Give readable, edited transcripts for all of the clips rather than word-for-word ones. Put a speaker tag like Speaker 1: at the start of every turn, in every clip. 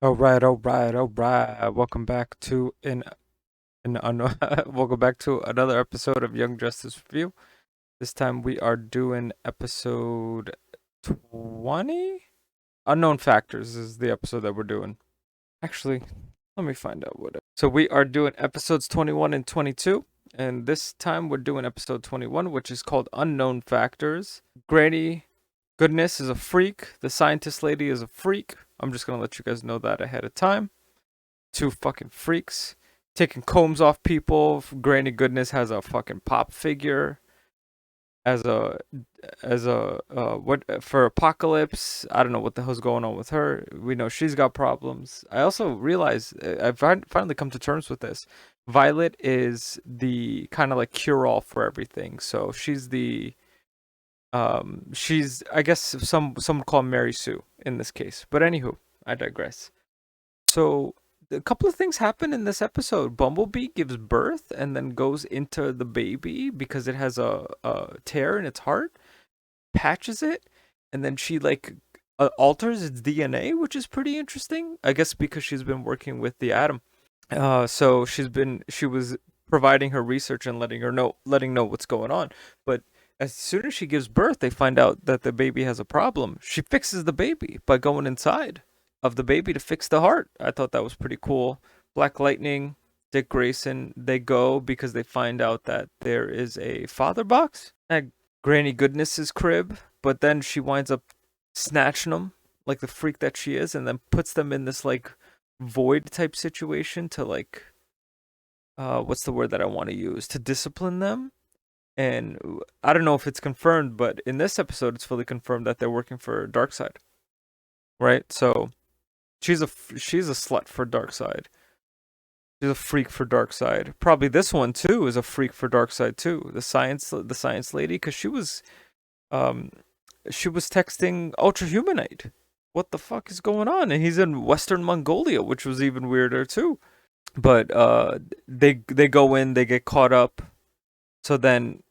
Speaker 1: All right. Welcome back to welcome back to another episode of Young Justice Review. This time we are doing episode 20. Unknown Factors is the episode that we're doing. Actually, let me find out what. So we are doing episodes 21 and 22, and this time we're doing episode 21, which is called Unknown Factors. Granny Goodness is a freak. The scientist lady is a freak. I'm just gonna let you guys know that ahead of time. Two fucking freaks taking combs off people. Granny Goodness has a fucking pop figure as a what for Apocalypse. I don't know what the hell's going on with her. We know she's got problems. I also realize I've finally come to terms with this. Violet is the kind of like cure all for everything. So she's I guess some would call Mary Sue in this case. But anywho, I digress. So a couple of things happen in this episode. Bumblebee gives birth and then goes into the baby because it has a tear in its heart, patches it, and then she like alters its DNA, which is pretty interesting. I guess because she's been working with the atom. So she was providing her research and letting know what's going on. But as soon as she gives birth, they find out that the baby has a problem. She fixes the baby by going inside of the baby to fix the heart. I thought that was pretty cool. Black Lightning, Dick Grayson, they go because they find out that there is a father box at Granny Goodness's crib, but then she winds up snatching them like the freak that she is and then puts them in this like void type situation to like what's the word that I want to use to discipline them. And I don't know if it's confirmed, but in this episode it's fully confirmed that they're working for Darkseid, right? So she's a slut for Darkseid. She's a freak for Darkseid. Probably this one too is a freak for Darkseid too. The science lady, because um she was texting Ultra Humanite. What the fuck is going on? And he's in Western Mongolia, which was even weirder too. But they go in, they get caught up. So then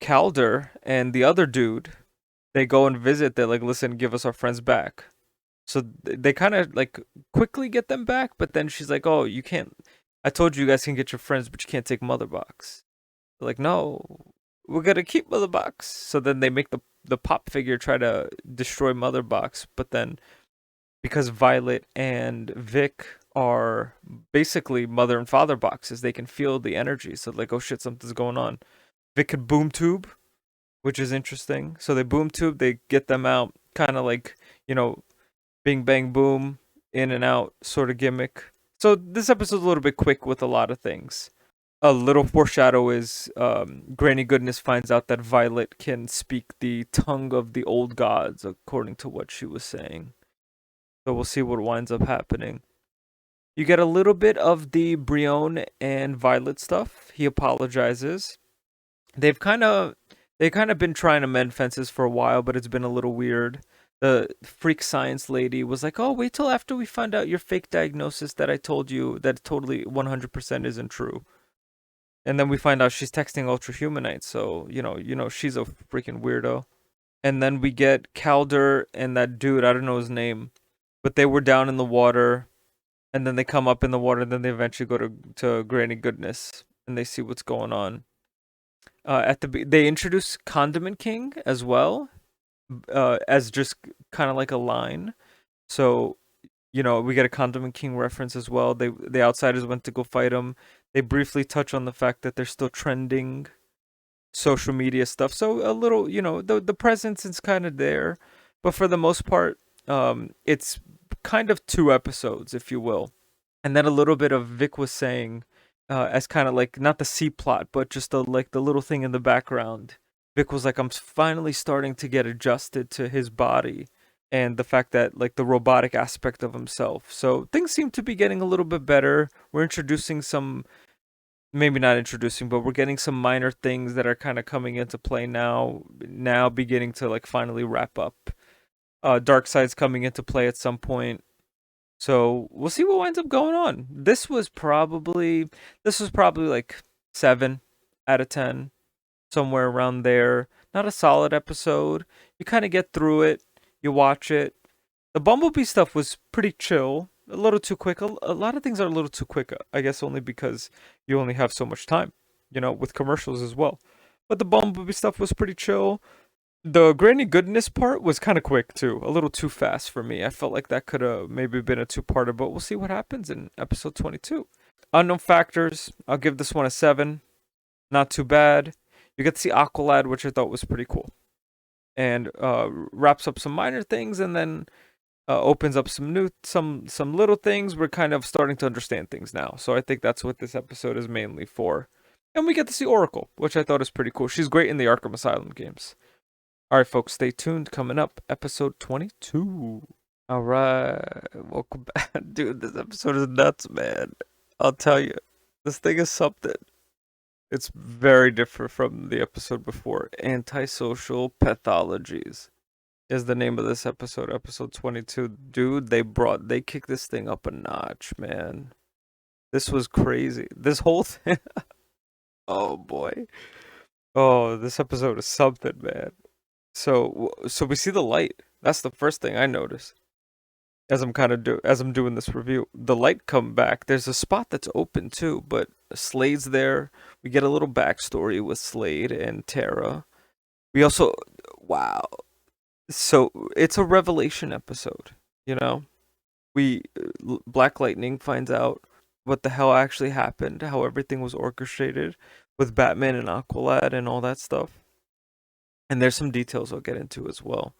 Speaker 1: Calder and the other dude, they go and visit. They're like, listen, give us our friends back. So they kind of like quickly get them back, but then she's like, "Oh, you can't. I told you guys can get your friends, but you can't take Mother Box." They're like, "No, we're gonna keep Mother Box." So then they make the pop figure try to destroy Mother Box, but then because Violet and Vic are basically mother and father boxes, they can feel the energy. So like, oh shit, something's going on. Vic could boom tube, which is interesting. So they boom tube, they get them out, kind of like you know bing bang boom, in and out sort of gimmick. So this episode's a little bit quick with a lot of things. A little foreshadow is Granny Goodness finds out that Violet can speak the tongue of the old gods, according to what she was saying. So we'll see what winds up happening. You get a little bit of the Brion and Violet stuff. He apologizes. They've kind of been trying to mend fences for a while, but it's been a little weird. The freak science lady was like, "Oh, wait till after we find out your fake diagnosis that I told you that totally 100% isn't true." And then we find out she's texting Ultra Humanite, so she's a freaking weirdo. And then we get Calder and that dude, I don't know his name, but they were down in the water, and then they come up in the water, and then they eventually go to Granny Goodness, and they see what's going on. They introduce Condiment King as well, as just kind of like a line. So we get a Condiment King reference as well. The outsiders went to go fight him. They briefly touch on the fact that they're still trending social media stuff. So a little, the presence is kind of there, but for the most part, it's kind of two episodes, if you will, and then a little bit of Vic was saying, as kind of like not the C plot, but just the little thing in the background. Vic was like, I'm finally starting to get adjusted to his body and the fact that like the robotic aspect of himself. So things seem to be getting a little bit better. We're introducing some, maybe not introducing, but we're getting some minor things that are kind of coming into play now. Now beginning to like finally wrap up. Dark coming into play at some point, so we'll see what winds up going on. This was probably like 7 out of 10, somewhere around there. Not a solid episode. You kind of get through it, you watch it. The Bumblebee stuff was pretty chill. A little too quick. A lot of things are a little too quick. I guess only because you only have so much time, with commercials as well. But the Bumblebee stuff was pretty chill. The Granny Goodness part was kind of quick too, a little too fast for me. I felt like that could have maybe been a two-parter, but we'll see what happens in episode 22. Unknown factors. I'll give this one a 7. Not too bad. You get to see Aqualad, which I thought was pretty cool, and wraps up some minor things, and then opens up some little things. We're kind of starting to understand things now, so I think that's what this episode is mainly for. And we get to see Oracle, which I thought is pretty cool. She's great in the Arkham Asylum games. All right, folks, stay tuned. Coming up, episode 22. All right, welcome back, dude. This episode is nuts, man. I'll tell you, this thing is something. It's very different from the episode before. Antisocial Pathologies is the name of this episode 22. Dude, they kicked this thing up a notch, man. This was crazy. This whole thing. Oh boy. Oh, this episode is something, man. So we see the light. That's the first thing I noticed as I'm doing this review. The light come back. There's a spot that's open too, but Slade's there. We get a little backstory with Slade and Tara. We also, wow. So it's a revelation episode, you know. We Black Lightning finds out what the hell actually happened, how everything was orchestrated with Batman and Aqualad and all that stuff. And there's some details I'll get into as well.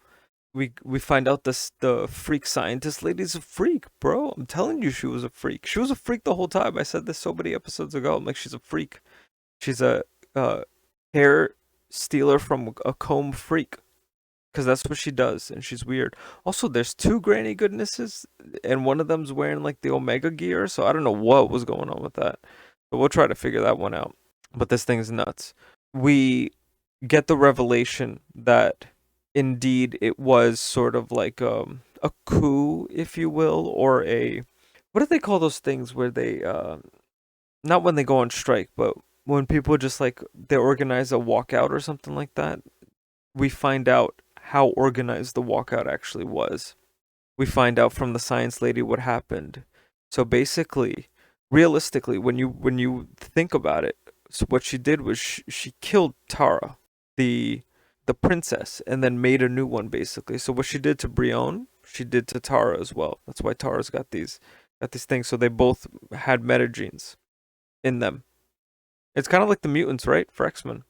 Speaker 1: We find out the freak scientist lady's a freak, bro. I'm telling you, she was a freak. She was a freak the whole time. I said this so many episodes ago. I'm like, she's a freak. She's a hair stealer from a comb freak, because that's what she does, and she's weird. Also, there's two Granny Goodnesses, and one of them's wearing like the Omega gear, so I don't know what was going on with that. But we'll try to figure that one out. But this thing's nuts. We get the revelation that indeed it was sort of like a coup, if you will, or a, what do they call those things where they not when they go on strike, but when people just like they organize a walkout or something like that. We find out how organized the walkout actually was. We find out from the science lady what happened. So basically, realistically, when you think about it, so what she did was she killed Tara, the the princess, and then made a new one basically. So what she did to Brienne, she did to Tara as well. That's why Tara's got these things. So they both had metagenes in them. It's kind of like the mutants, right, for X-Men.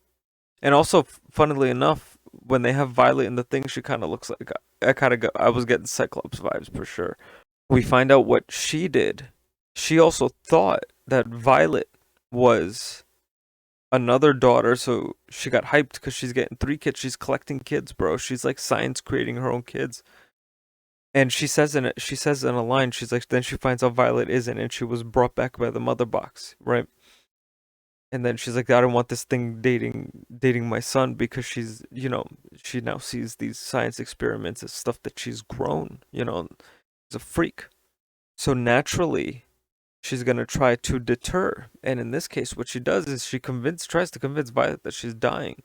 Speaker 1: And also, funnily enough, when they have Violet in the thing, she kind of looks like I was getting Cyclops vibes for sure. We find out what she did. She also thought that Violet was another daughter, so she got hyped because she's getting 3 kids. She's collecting kids, bro. She's like science creating her own kids. And she says in a line, she's like, then she finds out Violet isn't, and she was brought back by the mother box, right? And then she's like, I don't want this thing dating my son, because she now sees these science experiments as stuff that she's grown, as a freak. So naturally, she's gonna try to deter. And in this case, what she does is tries to convince Violet that she's dying.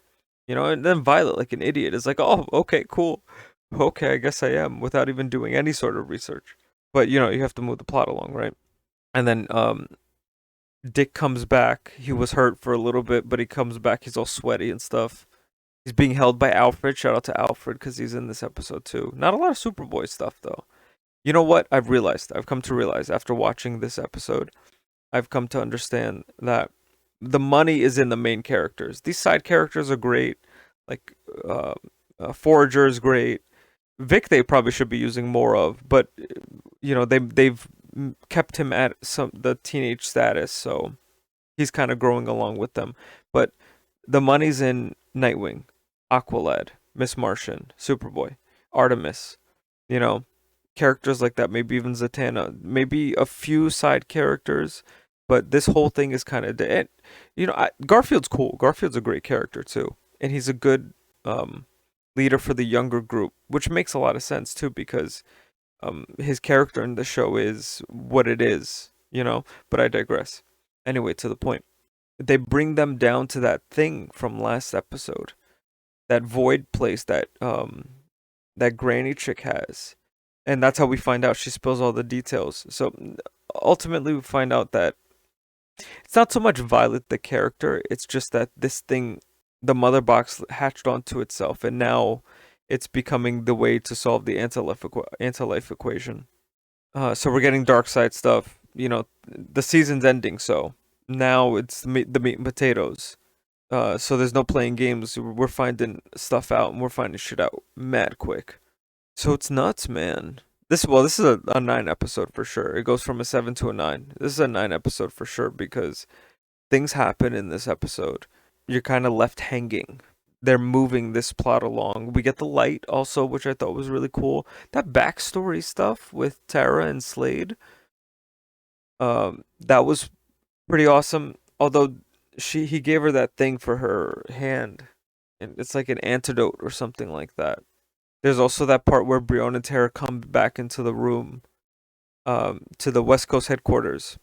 Speaker 1: And then Violet, like an idiot, is like, oh, okay, cool. Okay, I guess I am, without even doing any sort of research. But you have to move the plot along, right? And then Dick comes back. He was hurt for a little bit, but he comes back. He's all sweaty and stuff. He's being held by Alfred. Shout out to Alfred, because he's in this episode too. Not a lot of Superboy stuff though. You know what? I've come to realize after watching this episode, I've come to understand that the money is in the main characters. These side characters are great. Like Forager is great. Vic they probably should be using more of, but they've kept him at the teenage status, so he's kind of growing along with them. But the money's in Nightwing, Aqualad, Miss Martian, Superboy, Artemis, you know, characters like that, maybe even Zatanna, maybe a few side characters, but this whole thing is kind of dead. Garfield's cool. Garfield's a great character too, and he's a good leader for the younger group, which makes a lot of sense too, because his character in the show is what it is. But I digress. Anyway, to the point. They bring them down to that thing from last episode, that void place that that granny chick has, And that's how we find out she spills all the details. So ultimately, we find out that it's not so much Violet the character, it's just that this thing, the mother box, hatched onto itself, and now it's becoming the way to solve the anti-life equation. So we're getting dark side stuff. You know, the season's ending, so now it's the meat and potatoes. So there's no playing games. We're finding stuff out, and we're finding shit out mad quick. So it's nuts, man. This is a 9 episode for sure. It goes from a 7 to a 9. This is a 9 episode for sure because things happen in this episode. You're kind of left hanging. They're moving this plot along. We get the light also, which I thought was really cool. That backstory stuff with Tara and Slade, that was pretty awesome. Although he gave her that thing for her hand, and it's like an antidote or something like that. There's also that part where Brion and Tara come back into the room, to the West Coast headquarters,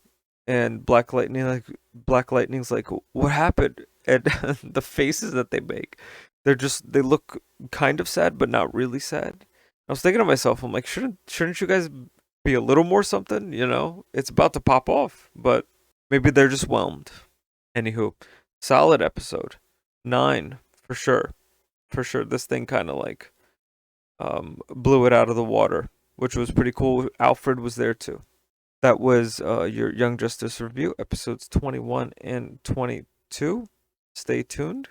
Speaker 1: and Black Lightning's like, what happened? And the faces that they make, they look kind of sad, but not really sad. I was thinking to myself, I'm like, shouldn't you guys be a little more something? You know, it's about to pop off, but maybe they're just whelmed. Anywho, solid episode, 9 for sure, for sure. This thing kind of like blew it out of the water, which was pretty cool. Alfred was there too. That was your Young Justice review, episodes 21 and 22. Stay tuned.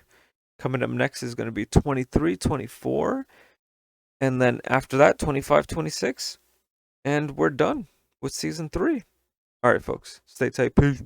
Speaker 1: Coming up next is going to be 23, 24, and then after that, 25, 26, and we're done with season 3. All right, folks, stay tight. Peace.